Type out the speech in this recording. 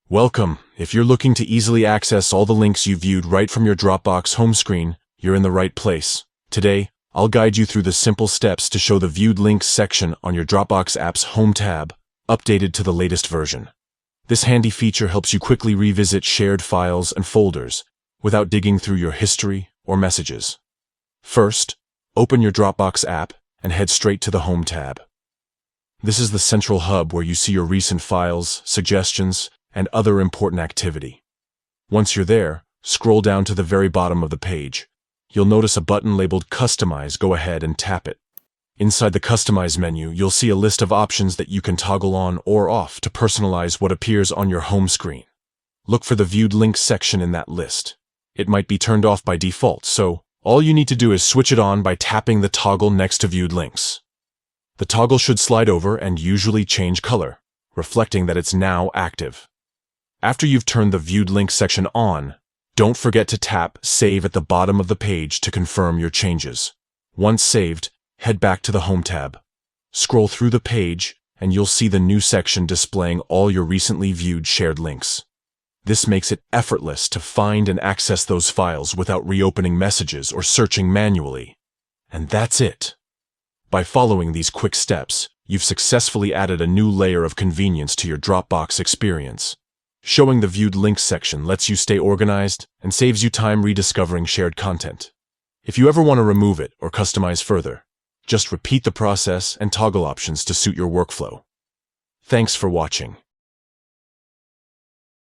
Welcome. If you're looking to easily access all the links you viewed right from your Dropbox home screen, you're in the right place. Today, I'll guide you through the simple steps to show the Viewed Links section on your Dropbox app's Home tab, updated to the latest version. This handy feature helps you quickly revisit shared files and folders without digging through your history or messages. First, open your Dropbox app and head straight to the Home tab. This is the central hub where you see your recent files, suggestions, and other important activity. Once you're there, scroll down to the very bottom of the page. You'll notice a button labeled Customize. Go ahead and tap it. Inside the Customize menu, you'll see a list of options that you can toggle on or off to personalize what appears on your home screen. Look for the Viewed Links section in that list. It might be turned off by default, so all you need to do is switch it on by tapping the toggle next to Viewed Links. The toggle should slide over and usually change color, reflecting that it's now active. After you've turned the Viewed Links section on, don't forget to tap Save at the bottom of the page to confirm your changes. Once saved, head back to the Home tab. Scroll through the page, and you'll see the new section displaying all your recently viewed shared links. This makes it effortless to find and access those files without reopening messages or searching manually. And that's it. By following these quick steps, you've successfully added a new layer of convenience to your Dropbox experience. Showing the Viewed Links section lets you stay organized and saves you time rediscovering shared content. If you ever want to remove it or customize further, just repeat the process and toggle options to suit your workflow. Thanks for watching.